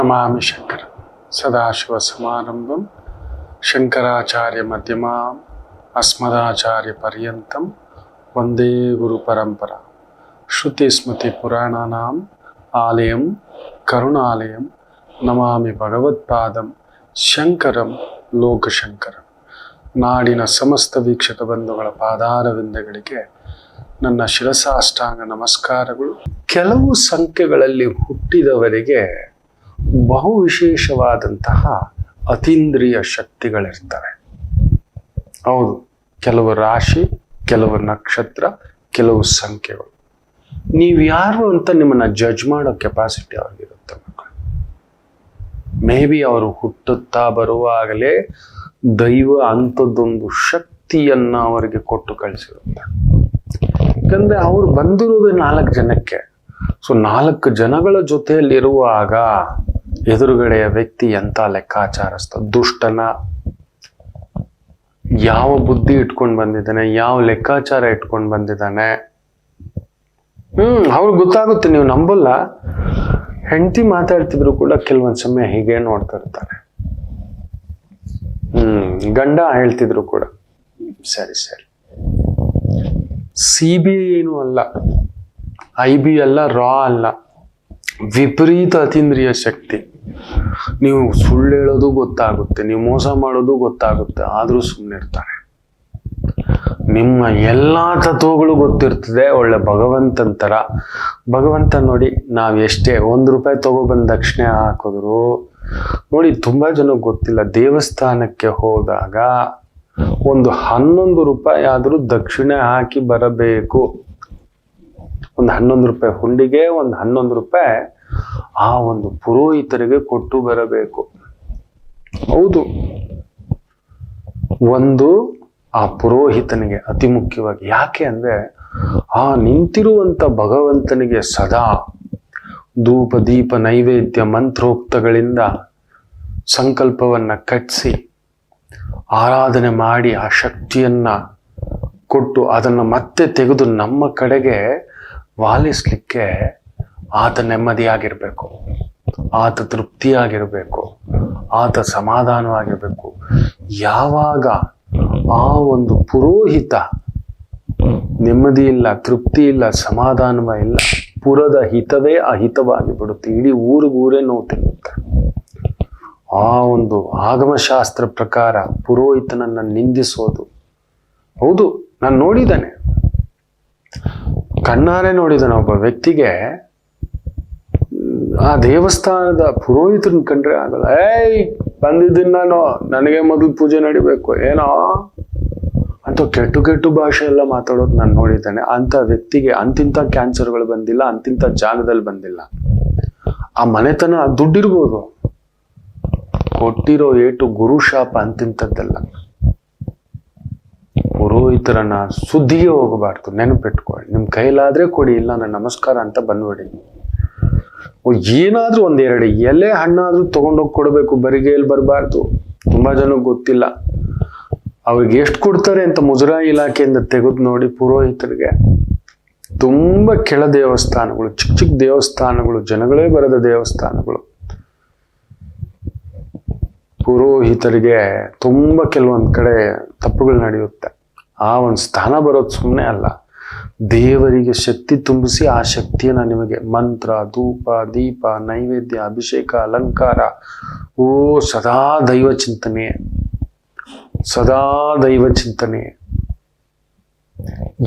ಪ್ರಣಮಾಮಿ ಶಂಕರ ಸದಾಶಿವ ಸಮಾರಂಭಂ ಶಂಕರಾಚಾರ್ಯ ಮಧ್ಯಮಾಂ ಅಸ್ಮದಾಚಾರ್ಯ ಪರ್ಯಂತಂ ವಂದೇ ಗುರು ಪರಂಪರಾ ಶ್ರುತಿ ಸ್ಮೃತಿ ಪುರಾಣಾನಾಂ ಆಲಯಂ ಕರುಣಾಲಯಂ ನಮಾಮಿ ಭಗವತ್ಪಾದಂ ಶಂಕರಂ ಲೋಕಶಂಕರಂ. ನಾಡಿನ ಸಮಸ್ತ ವೀಕ್ಷಕ ಬಂಧುಗಳ ಪಾದಾರವಿಂದಗಳಿಗೆ ನನ್ನ ಶಿರಸಾಷ್ಟಾಂಗ ನಮಸ್ಕಾರಗಳು. ಕೆಲವು ಸಂಖ್ಯೆಗಳಲ್ಲಿ ಹುಟ್ಟಿದವರಿಗೆ ಬಹು ವಿಶೇಷವಾದಂತಹ ಅತೀಂದ್ರಿಯ ಶಕ್ತಿಗಳಿರ್ತವೆ. ಹೌದು, ಕೆಲವು ರಾಶಿ, ಕೆಲವು ನಕ್ಷತ್ರ, ಕೆಲವು ಸಂಖ್ಯೆಗಳು. ನೀವ್ಯಾರು ಅಂತ ನಿಮ್ಮನ್ನ ಜಡ್ಜ್ ಮಾಡೋ ಕೆಪಾಸಿಟಿ ಅವ್ರಿಗಿರುತ್ತೆ ಮಕ್ಕಳು. ಮೇ ಬಿ ಅವರು ಹುಟ್ಟುತ್ತಾ ಬರುವಾಗಲೇ ದೈವ ಅಂಥದ್ದೊಂದು ಶಕ್ತಿಯನ್ನ ಅವರಿಗೆ ಕೊಟ್ಟು ಕಳಿಸಿರುತ್ತೆ. ಯಾಕಂದ್ರೆ ಅವ್ರು ಬಂದಿರೋದು 4 ಜನಕ್ಕೆ. ಸೊ 4 ಜನಗಳ ಜೊತೆಯಲ್ಲಿರುವಾಗ ಎದುರುಗಡೆಯ ವ್ಯಕ್ತಿ ಎಂತ ಲೆಕ್ಕಾಚಾರಸ್ಥ, ದುಷ್ಟನ, ಯಾವ ಬುದ್ಧಿ ಇಟ್ಕೊಂಡು ಬಂದಿದ್ದಾನೆ, ಯಾವ ಲೆಕ್ಕಾಚಾರ ಇಟ್ಕೊಂಡು ಬಂದಿದ್ದಾನೆ, ಅವ್ರಿಗೆ ಗೊತ್ತಾಗುತ್ತೆ. ನೀವು ನಂಬಲ್ಲ, ಹೆಂಡತಿ ಮಾತಾಡ್ತಿದ್ರು ಕೂಡ ಕೆಲವೊಂದ್ ಸಮಯ ಹೀಗೆ ನೋಡ್ತಾ ಇರ್ತಾರೆ. ಗಂಡ ಹೇಳ್ತಿದ್ರು ಕೂಡ ಸರಿ ಸರಿ. CBI ಏನು ಅಲ್ಲ, IB ಅಲ್ಲ, ರಾ ಅಲ್ಲ, ವಿಪರೀತ ಅತೀಂದ್ರಿಯ ಶಕ್ತಿ. ನೀವು ಸುಳ್ಳು ಹೇಳೋದು ಗೊತ್ತಾಗುತ್ತೆ, ನೀವು ಮೋಸ ಮಾಡೋದು ಗೊತ್ತಾಗುತ್ತೆ, ಆದ್ರೂ ಸುಮ್ಮನೆ ಇರ್ತಾರೆ. ನಿಮ್ಮ ಎಲ್ಲಾ ತತ್ವಗಳು ಗೊತ್ತಿರ್ತದೆ. ಒಳ್ಳೆ ಭಗವಂತನ ತರ. ಭಗವಂತ ನೋಡಿ, ನಾವ್ ಎಷ್ಟೇ ₹1 ತಗೊಬಂದ್ ದಕ್ಷಿಣೆ ಹಾಕಿದ್ರು ನೋಡಿ, ತುಂಬಾ ಜನಕ್ಕೆ ಗೊತ್ತಿಲ್ಲ. ದೇವಸ್ಥಾನಕ್ಕೆ ಹೋದಾಗ ಒಂದು ₹11 ಆದ್ರೂ ದಕ್ಷಿಣೆ ಹಾಕಿ ಬರಬೇಕು. ಒಂದು ₹11 ಹುಂಡಿಗೆ, ಒಂದು ₹11 ಆ ಒಂದು ಪುರೋಹಿತರಿಗೆ ಕೊಟ್ಟು ಬರಬೇಕು. ಹೌದು, ಒಂದು ಆ ಪುರೋಹಿತನಿಗೆ ಅತಿ ಮುಖ್ಯವಾಗಿ. ಯಾಕೆ ಅಂದ್ರೆ ಆ ನಿಂತಿರುವಂತ ಭಗವಂತನಿಗೆ ಸದಾ ಧೂಪ ದೀಪ ನೈವೇದ್ಯ ಮಂತ್ರೋಕ್ತಗಳಿಂದ ಸಂಕಲ್ಪವನ್ನ ಕಟ್ಟಿಸಿ ಆರಾಧನೆ ಮಾಡಿ ಆ ಶಕ್ತಿಯನ್ನ ಕೊಟ್ಟು ಅದನ್ನ ಮತ್ತೆ ತೆಗೆದು ನಮ್ಮ ಕಡೆಗೆ ವಾಲಿಸ್ಲಿಕ್ಕೆ ಆತ ನೆಮ್ಮದಿಯಾಗಿರ್ಬೇಕು, ಆತ ತೃಪ್ತಿಯಾಗಿರ್ಬೇಕು, ಆತ ಸಮಾಧಾನವಾಗಿರ್ಬೇಕು. ಯಾವಾಗ ಆ ಒಂದು ಪುರೋಹಿತ ನೆಮ್ಮದಿ ಇಲ್ಲ, ತೃಪ್ತಿ ಇಲ್ಲ, ಸಮಾಧಾನವ ಇಲ್ಲ, ಪುರದ ಹಿತವೇ ಅಹಿತವಾಗಿ ಬಿಡುತ್ತೆ. ಇಡೀ ಊರಿಗೂರೇ ನೋವು ತಿನ್ನುತ್ತೆ. ಆ ಒಂದು ಆಗಮಶಾಸ್ತ್ರ ಪ್ರಕಾರ ಪುರೋಹಿತನನ್ನ ನಿಂದಿಸೋದು. ಹೌದು, ನಾನು ನೋಡಿದ್ದಾನೆ, ಕಣ್ಣಾರೆ ನೋಡಿದ್ದಾನೆ. ಒಬ್ಬ ವ್ಯಕ್ತಿಗೆ ಆ ದೇವಸ್ಥಾನದ ಪುರೋಹಿತರನ್ನ ಕಂಡ್ರೆ ಆಗಲ್ಲ. ಬಂದಿದ್ದೀನಿ ನಾನು, ನನಗೆ ಮೊದಲು ಪೂಜೆ ನಡಿಬೇಕು ಏನೋ ಅಂತ ಕೆಟ್ಟು ಭಾಷೆ ಎಲ್ಲ ಮಾತಾಡೋದು ನಾನು ನೋಡಿದ್ದಾನೆ. ಅಂತ ವ್ಯಕ್ತಿಗೆ ಅಂತಿಂತ ಕ್ಯಾನ್ಸರ್ಗಳು ಬಂದಿಲ್ಲ, ಅಂತಿಂತ ಜಾಗದಲ್ಲಿ ಬಂದಿಲ್ಲ. ಆ ಮನೆತನ ದುಡ್ಡಿರ್ಬೋದು, ಕೊಟ್ಟಿರೋ ಏಟು ಗುರುಶಾಪ ಅಂತಿಂತದ್ದಲ್ಲ. ಪುರೋಹಿತರನ್ನ ಸುದ್ದಿಗೆ ಹೋಗಬಾರ್ದು, ನೆನಪಿಟ್ಕೊಳ್ಳಿ. ನಿಮ್ ಕೈಲಾದ್ರೆ ಕೊಡಿ, ಇಲ್ಲ ನಾನು ನಮಸ್ಕಾರ ಅಂತ ಬಂದ್ಬಿಡಿ. ಏನಾದ್ರೂ 1-2 ಎಲೆ ಹಣ್ಣಾದ್ರೂ ತಗೊಂಡೋಗಿ ಕೊಡ್ಬೇಕು, ಬರಿಗೈಯಲ್ಲಿ ಬರಬಾರ್ದು. ತುಂಬಾ ಜನಕ್ಕೆ ಗೊತ್ತಿಲ್ಲ ಅವ್ರಿಗೆ ಎಷ್ಟು ಕೊಡ್ತಾರೆ ಅಂತ. ಮುಜರಾಯಿ ಇಲಾಖೆಯಿಂದ ತೆಗೆದು ನೋಡಿ, ಪುರೋಹಿತರಿಗೆ ತುಂಬಾ ಕೆಳ ದೇವಸ್ಥಾನಗಳು, ಚಿಕ್ಕ ಚಿಕ್ಕ ದೇವಸ್ಥಾನಗಳು, ಜನಗಳೇ ಬರದ ದೇವಸ್ಥಾನಗಳು, ಪುರೋಹಿತರಿಗೆ ತುಂಬಾ ಕೆಲವೊಂದ್ ಕಡೆ ತಪ್ಪುಗಳು ನಡೆಯುತ್ತೆ. ಆ ಒಂದು ಸ್ಥಾನ ಬರೋದು ಸುಮ್ಮನೆ ಅಲ್ಲ. ದೇವರಿಗೆ ಶಕ್ತಿ ತುಂಬಿಸಿ ಆ ಶಕ್ತಿಯನ್ನ ನಿಮಗೆ ಮಂತ್ರ, ಧೂಪ, ದೀಪ, ನೈವೇದ್ಯ, ಅಭಿಷೇಕ, ಅಲಂಕಾರ, ಸದಾ ದೈವ ಚಿಂತನೆ, ಸದಾ ದೈವ ಚಿಂತನೆ.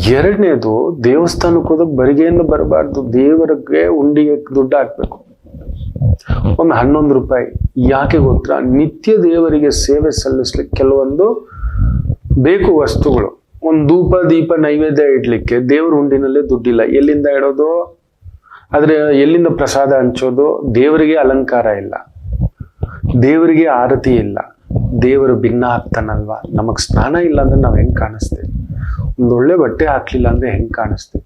2ನೇದು, ದೇವಸ್ಥಾನಕ್ಕೆ ಹೋದಾಗ ಬರಿಗೆಯಿಂದ ಬರಬಾರ್ದು. ದೇವರಿಗೆ ಉಂಡಿಗೆ ದುಡ್ಡು ಹಾಕ್ಬೇಕು. ಒಂದು ₹11. ಯಾಕೆ ಗೊತ್ತಾ? ನಿತ್ಯ ದೇವರಿಗೆ ಸೇವೆ ಸಲ್ಲಿಸ್ಲಿಕ್ಕೆ ಕೆಲವೊಂದು ಬೇಕು ವಸ್ತುಗಳು. ಒಂದು ಧೂಪ ದೀಪ ನೈವೇದ್ಯ ಇಡ್ಲಿಕ್ಕೆ ದೇವರ ಹುಂಡಿನಲ್ಲೇ ದುಡ್ಡಿಲ್ಲ. ಎಲ್ಲಿಂದ ಇಡೋದು? ಆದ್ರೆ ಎಲ್ಲಿಂದ ಪ್ರಸಾದ ಹಂಚೋದು? ದೇವರಿಗೆ ಅಲಂಕಾರ ಇಲ್ಲ, ದೇವರಿಗೆ ಆರತಿ ಇಲ್ಲ, ದೇವರು ಭಿನ್ನ ಆಗ್ತಾನಲ್ವಾ. ನಮಗ್ ಸ್ನಾನ ಇಲ್ಲ ಅಂದ್ರೆ ನಾವ್ ಹೆಂಗ್ ಕಾಣಿಸ್ತೀವಿ? ಒಂದೊಳ್ಳೆ ಬಟ್ಟೆ ಹಾಕ್ಲಿಲ್ಲ ಅಂದ್ರೆ ಹೆಂಗ್ ಕಾಣಿಸ್ತೀವಿ?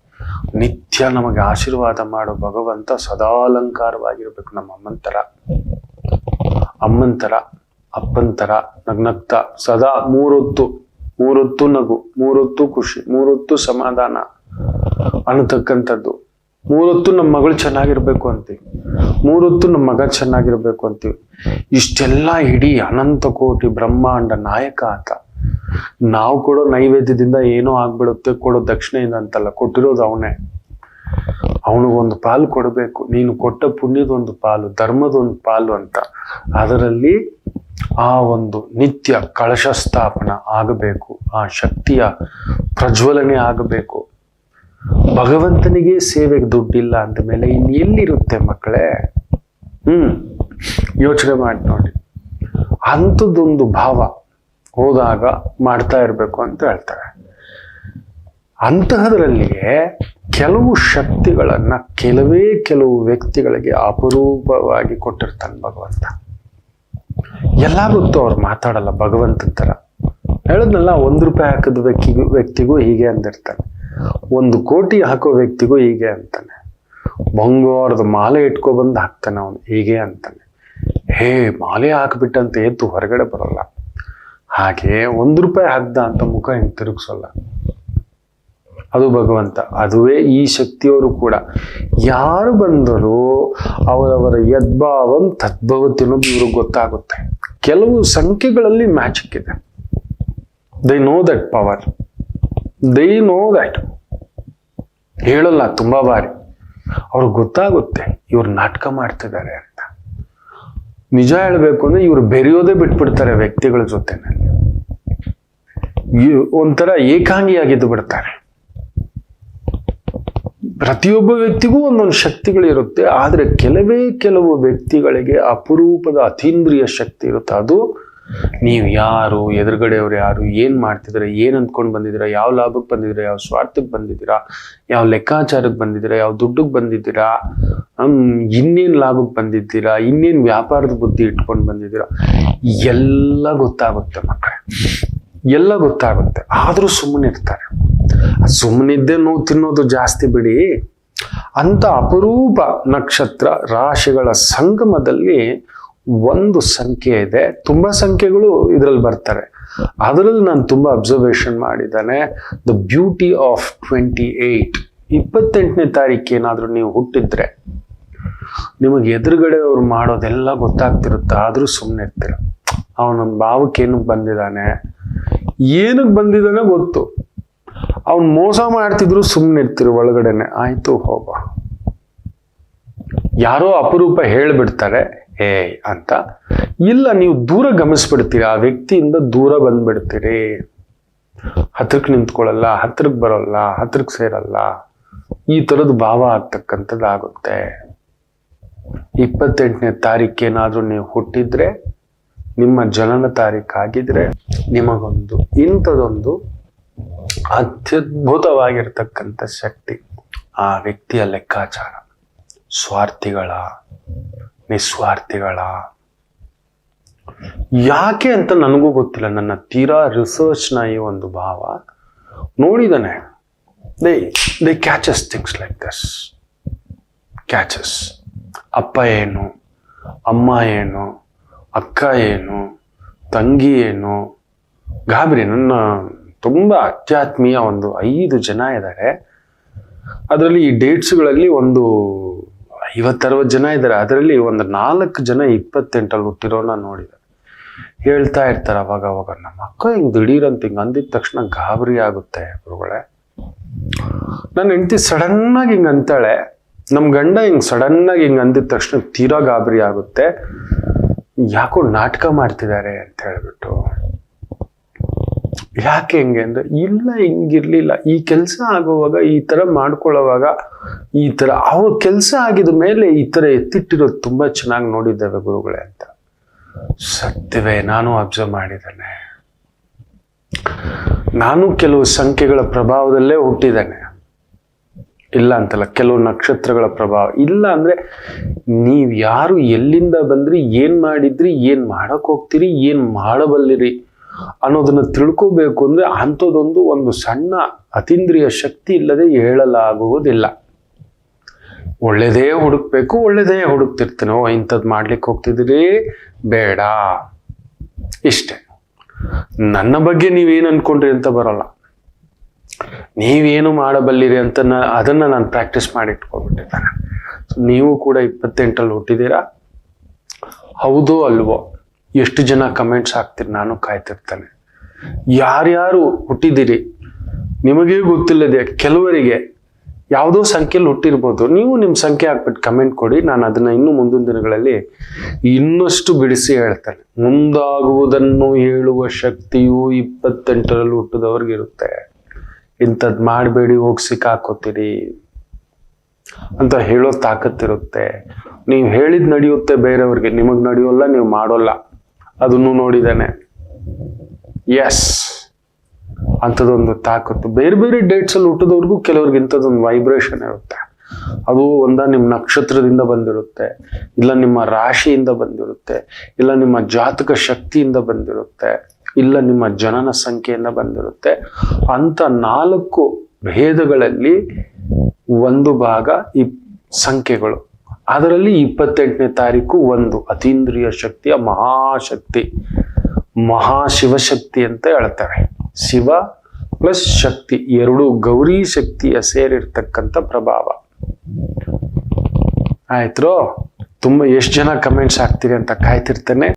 ನಿತ್ಯ ನಮಗೆ ಆಶೀರ್ವಾದ ಮಾಡೋ ಭಗವಂತ ಸದಾ ಅಲಂಕಾರವಾಗಿರ್ಬೇಕು. ನಮ್ಮ ಅಮ್ಮನ್ ತರ ಅಪ್ಪನ್ ತರ ನಗ್ನಗ್ತಾ ಸದಾ 3 ಹೊತ್ತು ನಗು, 3 ಹೊತ್ತು ಖುಷಿ, 3 ಹೊತ್ತು ಸಮಾಧಾನ ಅನ್ನತಕ್ಕಂಥದ್ದು. ಮೂರೊತ್ತು ನಮ್ಮ ಮಗಳು ಚೆನ್ನಾಗಿರ್ಬೇಕು ಅಂತೀವಿ, ಮೂರೊತ್ತು ನಮ್ಮ ಮಗ ಚೆನ್ನಾಗಿರ್ಬೇಕು ಅಂತೀವಿ. ಇಷ್ಟೆಲ್ಲ ಇಡೀ ಅನಂತ ಕೋಟಿ ಬ್ರಹ್ಮಾಂಡ ನಾಯಕ ಆತ. ನಾವು ಕೊಡೋ ನೈವೇದ್ಯದಿಂದ ಏನೋ ಆಗ್ಬಿಡುತ್ತೆ, ಕೊಡೋ ದಕ್ಷಿಣೆಯಿಂದ ಅಂತಲ್ಲ, ಕೊಟ್ಟಿರೋದು ಅವನೇ. ಅವನಿಗೊಂದು ಪಾಲು ಕೊಡಬೇಕು. ನೀನು ಕೊಟ್ಟ ಪುಣ್ಯದೊಂದು ಪಾಲು, ಧರ್ಮದೊಂದು ಪಾಲು ಅಂತ. ಅದರಲ್ಲಿ ಆ ಒಂದು ನಿತ್ಯ ಕಳಶ ಸ್ಥಾಪನ ಆಗಬೇಕು, ಆ ಶಕ್ತಿಯ ಪ್ರಜ್ವಲನೆ ಆಗಬೇಕು. ಭಗವಂತನಿಗೆ ಸೇವೆಗೆ ದುಡ್ಡಿಲ್ಲ ಅಂದ ಮೇಲೆ ಇನ್ನು ಎಲ್ಲಿರುತ್ತೆ ಮಕ್ಕಳೇ? ಯೋಚನೆ ಮಾಡಿ ನೋಡಿ. ಅಂಥದ್ದೊಂದು ಭಾವ ಹೋದಾಗ ಮಾಡ್ತಾ ಇರಬೇಕು ಅಂತ ಹೇಳ್ತಾರೆ. ಅಂತಹದ್ರಲ್ಲಿಯೇ ಕೆಲವು ಶಕ್ತಿಗಳನ್ನ ಕೆಲವು ವ್ಯಕ್ತಿಗಳಿಗೆ ಅಪರೂಪವಾಗಿ ಕೊಟ್ಟಿರ್ತಾನೆ ಭಗವಂತ. ಎಲ್ಲ ಗೊತ್ತು, ಅವ್ರು ಮಾತಾಡಲ್ಲ ಭಗವಂತನ ತರ. ಹೇಳದ್ನಲ್ಲ, ₹1 ಹಾಕಿದ ವ್ಯಕ್ತಿಗೂ ಹೀಗೆ ಅಂದಿರ್ತಾನೆ, 1 ಕೋಟಿ ಹಾಕೋ ವ್ಯಕ್ತಿಗೂ ಹೀಗೆ ಅಂತಾನೆ. ಬಂಗಾರದ ಮಾಲೆ ಇಟ್ಕೊಬಂದು ಹಾಕ್ತಾನೆ ಅವನು, ಹೀಗೆ ಅಂತಾನೆ. ಹೇ, ಮಾಲೆ ಹಾಕ್ಬಿಟ್ಟಂತ ಎದ್ದು ಹೊರಗಡೆ ಬರೋಲ್ಲ. ಹಾಗೆ ₹1 ಹಾಕ್ದ ಅಂತ ಮುಖ ಹಿಂಗೆ ತಿರುಗಿಸೋಲ್ಲ. ಅದು ಭಗವಂತ. ಅದುವೇ ಈ ಶಕ್ತಿಯವರು ಕೂಡ. ಯಾರು ಬಂದರೂ ಅವರವರ ಯದ್ಭಾವಂ ತದ್ಭವತಿ ಅನ್ನೋದು ಇವ್ರಿಗೆ ಗೊತ್ತಾಗುತ್ತೆ. ಕೆಲವು ಸಂಖ್ಯೆಗಳಲ್ಲಿ ಮ್ಯಾಜಿಕ್ ಇದೆ. They know that power, they know that. ಹೇಳಲ್ಲ ತುಂಬಾ ಬಾರಿ, ಅವ್ರಿಗೆ ಗೊತ್ತಾಗುತ್ತೆ ಇವ್ರು ನಾಟಕ ಮಾಡ್ತಿದ್ದಾರೆ ಅಂತ. ನಿಜ ಹೇಳ್ಬೇಕು ಅಂದ್ರೆ ಇವ್ರು ಬೆರೆಯೋದೇ ಬಿಟ್ಬಿಡ್ತಾರೆ ವ್ಯಕ್ತಿಗಳ ಜೊತೆನಲ್ಲಿ. ಒಂಥರ ಏಕಾಂಗಿಯಾಗಿದ್ದು ಬಿಡ್ತಾರೆ. ಪ್ರತಿಯೊಬ್ಬ ವ್ಯಕ್ತಿಗೂ ಒಂದೊಂದು ಶಕ್ತಿಗಳಿರುತ್ತೆ. ಆದ್ರೆ ಕೆಲವು ವ್ಯಕ್ತಿಗಳಿಗೆ ಅಪರೂಪದ ಅತೀಂದ್ರಿಯ ಶಕ್ತಿ ಇರುತ್ತೆ. ಅದು ನೀವು ಯಾರು, ಎದುರುಗಡೆಯವ್ರು ಯಾರು, ಏನ್ ಮಾಡ್ತಿದ್ದೀರಾ, ಏನ್ ಅಂದ್ಕೊಂಡು ಬಂದಿದ್ದೀರಾ, ಯಾವ ಲಾಭಕ್ಕೆ ಬಂದಿದ್ದೀರಾ, ಯಾವ ಸ್ವಾರ್ಥಕ್ಕೆ ಬಂದಿದ್ದೀರಾ, ಯಾವ ಲೆಕ್ಕಾಚಾರಕ್ಕೆ ಬಂದಿದ್ದೀರಾ, ಯಾವ ದುಡ್ಡಿಗೆ ಬಂದಿದ್ದೀರಾ, ಇನ್ನೇನ್ ಲಾಭಕ್ಕೆ ಬಂದಿದ್ದೀರಾ, ಇನ್ನೇನ್ ವ್ಯಾಪಾರದ ಬುದ್ಧಿ ಇಟ್ಕೊಂಡು ಬಂದಿದ್ದೀರಾ, ಎಲ್ಲ ಗೊತ್ತಾಗುತ್ತೆ ಮಕ್ಕಳೇ, ಎಲ್ಲ ಗೊತ್ತಾಗುತ್ತೆ. ಆದ್ರೂ ಸುಮ್ಮನೆ ಇರ್ತಾರೆ. ಸುಮ್ಮನಿದ್ದೇ ನೋವು ತಿನ್ನೋದು ಜಾಸ್ತಿ ಬಿಡಿ. ಅಂತ ಅಪರೂಪ ನಕ್ಷತ್ರ ರಾಶಿಗಳ ಸಂಗಮದಲ್ಲಿ ಒಂದು ಸಂಖ್ಯೆ ಇದೆ. ತುಂಬಾ ಸಂಖ್ಯೆಗಳು ಇದರಲ್ಲಿ ಬರ್ತಾರೆ. ಅದರಲ್ಲಿ ನಾನು ತುಂಬಾ ಅಬ್ಸರ್ವೇಷನ್ ಮಾಡಿದ್ದಾನೆ. The beauty of 28. 28ನೇ ತಾರೀಕು ಏನಾದ್ರೂ ನೀವು ಹುಟ್ಟಿದ್ರೆ ನಿಮಗೆ ಎದುರುಗಡೆ ಅವ್ರು ಮಾಡೋದೆಲ್ಲ ಗೊತ್ತಾಗ್ತಿರುತ್ತೆ. ಆದ್ರೂ ಸುಮ್ಮನೆ ಇರ್ತೀರ. ಅವನೊಂದು ಭಾವಕ್ಕೆ ಏನಕ್ಕೆ ಬಂದಿದ್ದಾನೆ, ಏನಕ್ಕೆ ಬಂದಿದ್ದಾನೆ ಗೊತ್ತು. ಅವ್ನು ಮೋಸ ಮಾಡ್ತಿದ್ರು ಸುಮ್ಮನೆ ಇರ್ತೀರಿ ಒಳಗಡೆನೆ. ಆಯ್ತು ಹೋಗ, ಯಾರೋ ಅಪರೂಪ ಹೇಳ್ಬಿಡ್ತಾರೆ ಏ ಅಂತ. ಇಲ್ಲ, ನೀವು ದೂರ ಗಮನಿಸ್ಬಿಡ್ತೀರಿ, ಆ ವ್ಯಕ್ತಿಯಿಂದ ದೂರ ಬಂದ್ಬಿಡ್ತೀರಿ. ಹತ್ರಕ್ಕೆ ನಿಂತ್ಕೊಳ್ಳಲ್ಲ, ಹತ್ರಕ್ಕೆ ಬರೋಲ್ಲ, ಹತ್ರಕ್ಕೆ ಸೇರಲ್ಲ. ಈ ತರದ ಭಾವ ಆಗ್ತಕ್ಕಂಥದ್ದಾಗುತ್ತೆ. 28ನೇ ತಾರೀಕು ಏನಾದ್ರೂ ನೀವು ಹುಟ್ಟಿದ್ರೆ, ನಿಮ್ಮ ಜನನ ತಾರೀಕು ಆಗಿದ್ರೆ, ನಿಮಗೊಂದು ಇಂಥದೊಂದು ಅತ್ಯದ್ಭುತವಾಗಿರ್ತಕ್ಕಂಥ ಶಕ್ತಿ. ಆ ವ್ಯಕ್ತಿಯ ಲೆಕ್ಕಾಚಾರ ಸ್ವಾರ್ಥಿಗಳ, ನಿಸ್ವಾರ್ಥಿಗಳ, ಯಾಕೆ ಅಂತ ನನಗೂ ಗೊತ್ತಿಲ್ಲ. ನನ್ನ ತೀರಾ ರಿಸರ್ಚ್ನ ಈ ಒಂದು ಭಾವ ನೋಡಿದಾನೆ. They catches things like this. Catches. ಅಪ್ಪ ಏನು, ಅಮ್ಮ ಏನು, ಅಕ್ಕ ಏನು, ತಂಗಿ ಏನು, ಗಾಬರಿ. ನನ್ನ ತುಂಬಾ ಅತ್ಯಾತ್ಮೀಯ ಒಂದು 5 ಜನ ಇದ್ದಾರೆ. ಅದರಲ್ಲಿ ಈ ಡೇಟ್ಸ್ಗಳಲ್ಲಿ ಒಂದು 50-60 ಜನ ಇದ್ದಾರೆ. ಅದರಲ್ಲಿ ಒಂದು 4 ಜನ 28ಅಲ್ಲಿ ಹುಟ್ಟಿರೋನ ನೋಡಿದ್ದಾರೆ. ಹೇಳ್ತಾ ಇರ್ತಾರೆ ಅವಾಗ ನಮ್ಮ ಅಕ್ಕ ಹಿಂಗ್ ದಿಢೀರಂತ ಹಿಂಗ್ ಅಂದಿದ ತಕ್ಷಣ ಗಾಬರಿ ಆಗುತ್ತೆ ಗುರುಗಳೇ. ನನ್ನ ಹೆಂಡತಿ ಸಡನ್ ಆಗಿ ಹಿಂಗ್ ಅಂತಾಳೆ, ನಮ್ ಗಂಡ ಹಿಂಗ್ ಸಡನ್ ಆಗಿ ಹಿಂಗ್ ಅಂದಿದ ತಕ್ಷಣ ತೀರಾ ಗಾಬರಿ ಆಗುತ್ತೆ. ಯಾಕೋ ನಾಟಕ ಮಾಡ್ತಿದ್ದಾರೆ ಅಂತ ಹೇಳ್ಬಿಟ್ಟು. ಯಾಕೆ ಹೆಂಗೆ ಅಂದ್ರೆ, ಇಲ್ಲ ಹಿಂಗಿರ್ಲಿಲ್ಲ, ಈ ಕೆಲಸ ಆಗುವಾಗ ಈ ತರ ಮಾಡ್ಕೊಳ್ಳೋವಾಗ ಈ ತರ, ಅವ್ರ ಕೆಲಸ ಆಗಿದ ಮೇಲೆ ಈ ತರ ಎತ್ತಿಟ್ಟಿರೋದು ತುಂಬಾ ಚೆನ್ನಾಗಿ ನೋಡಿದ್ದೇವೆ ಗುರುಗಳೇ ಅಂತ. ಸತ್ಯವೇ, ನಾನು ಅಬ್ಸರ್ವ್ ಮಾಡಿದ್ದೇನೆ. ನಾನು ಕೆಲವು ಸಂಖ್ಯೆಗಳ ಪ್ರಭಾವದಲ್ಲೇ ಹುಟ್ಟಿದ್ದೇನೆ, ಇಲ್ಲ ಅಂತಲ್ಲ. ಕೆಲವು ನಕ್ಷತ್ರಗಳ ಪ್ರಭಾವ ಇಲ್ಲ ಅಂದ್ರೆ, ನೀವ್ ಯಾರು, ಎಲ್ಲಿಂದ ಬಂದ್ರಿ, ಏನ್ ಮಾಡಿದ್ರಿ, ಏನ್ ಮಾಡಕ್ ಹೋಗ್ತೀರಿ, ಏನ್ ಮಾಡಬಲ್ಲಿರಿ ಅನ್ನೋದನ್ನ ತಿಳ್ಕೋಬೇಕು ಅಂದ್ರೆ ಒಂದು ಸಣ್ಣ ಅತೀಂದ್ರಿಯ ಶಕ್ತಿ ಇಲ್ಲದೆ ಹೇಳಲಾಗುವುದಿಲ್ಲ. ಒಳ್ಳೆದೇ ಹುಡುಕ್ಬೇಕು, ಒಳ್ಳೆದೇ ಹುಡುಕ್ತಿರ್ತೇನೆ. ಇಂಥದ್ದು ಮಾಡ್ಲಿಕ್ಕೆ ಹೋಗ್ತಿದ್ದೀರಿ, ಬೇಡ, ಇಷ್ಟೇ. ನನ್ನ ಬಗ್ಗೆ ನೀವೇನ್ ಅನ್ಕೊಂಡ್ರಿ ಅಂತ ಬರಲ್ಲ. ನೀವೇನು ಮಾಡಬಲ್ಲಿರಿ ಅಂತ ಅದನ್ನ ನಾನು ಪ್ರಾಕ್ಟೀಸ್ ಮಾಡಿ ಇಟ್ಕೊಂಡ್ಬಿಟ್ಟಿದ್ದೇನೆ. ನೀವು ಕೂಡ 28ಅಲ್ಲಿ ಹುಟ್ಟಿದ್ದೀರಾ, ಹೌದೋ ಅಲ್ವೋ? ಎಷ್ಟು ಜನ ಕಮೆಂಟ್ಸ್ ಹಾಕ್ತೀರಿ, ನಾನು ಕಾಯ್ತಿರ್ತೇನೆ. ಯಾರ್ಯಾರು ಹುಟ್ಟಿದ್ದೀರಿ ನಿಮಗೇ ಗೊತ್ತಿಲ್ಲದೆ, ಕೆಲವರಿಗೆ ಯಾವುದೋ ಸಂಖ್ಯೆಯಲ್ಲಿ ಹುಟ್ಟಿರ್ಬೋದು, ನೀವು ನಿಮ್ಮ ಸಂಖ್ಯೆ ಹಾಕ್ಬಿಟ್ಟು ಕಮೆಂಟ್ ಕೊಡಿ. ನಾನು ಅದನ್ನ ಇನ್ನು ಮುಂದಿನ ದಿನಗಳಲ್ಲಿ ಇನ್ನಷ್ಟು ಬಿಡಿಸಿ ಹೇಳ್ತೇನೆ. ಮುಂದಾಗುವುದನ್ನು ಹೇಳುವ ಶಕ್ತಿಯು 28ರಲ್ಲಿ ಹುಟ್ಟಿದವ್ರಿಗಿರುತ್ತೆ. ಇಂಥದ್ದು ಮಾಡಬೇಡಿ, ಹೋಗಿ ಸಿಕ್ಕಾಕೋತೀರಿ ಅಂತ ಹೇಳೋ ತಾಕತ್ತಿರುತ್ತೆ. ನೀವು ಹೇಳಿದ್ ನಡೆಯುತ್ತೆ ಬೇರೆಯವ್ರಿಗೆ, ನಿಮಗ್ ನಡೆಯೋಲ್ಲ, ನೀವು ಮಾಡೋಲ್ಲ. ಅದನ್ನು ನೋಡಿದ್ದೇನೆ. ಎಸ್, ಅಂಥದ್ದೊಂದು ತಾಕತ್ತು. ಬೇರೆ ಬೇರೆ ಡೇಟ್ಸ್ ಅಲ್ಲಿ ಹುಟ್ಟಿದವ್ರಿಗೂ ಕೆಲವ್ರಿಗೆ ಇಂಥದ್ದೊಂದು ವೈಬ್ರೇಷನ್ ಇರುತ್ತೆ. ಅದು ನಿಮ್ಮ ನಕ್ಷತ್ರದಿಂದ ಬಂದಿರುತ್ತೆ, ಇಲ್ಲ ನಿಮ್ಮ ರಾಶಿಯಿಂದ ಬಂದಿರುತ್ತೆ, ಇಲ್ಲ ನಿಮ್ಮ ಜಾತಕ ಶಕ್ತಿಯಿಂದ ಬಂದಿರುತ್ತೆ, ಇಲ್ಲ ನಿಮ್ಮ ಜನನ ಸಂಖ್ಯೆಯಿಂದ ಬಂದಿರುತ್ತೆ. ಅಂತ 4 ಭೇದಗಳಲ್ಲಿ ಒಂದು ಭಾಗ ಈ ಸಂಖ್ಯೆಗಳು. ಅದರಲ್ಲಿ 28ನೇ ತಾರೀಕು ಒಂದು ಅತೀಂದ್ರಿಯ ಶಕ್ತಿಯ ಮಹಾಶಕ್ತಿ, ಮಹಾಶಿವಶಕ್ತಿ ಅಂತ ಹೇಳ್ತಾರೆ. ಶಿವ ಪ್ಲಸ್ ಶಕ್ತಿ, 2 ಗೌರಿ ಶಕ್ತಿಯ ಸೇರಿರ್ತಕ್ಕಂಥ ಪ್ರಭಾವ. ಆಯ್ತು, ಎಷ್ಟು ಜನ ಕಮೆಂಟ್ಸ್ ಹಾಕ್ತೀರಿ ಅಂತ ಕಾಯ್ತಿರ್ತೇನೆ.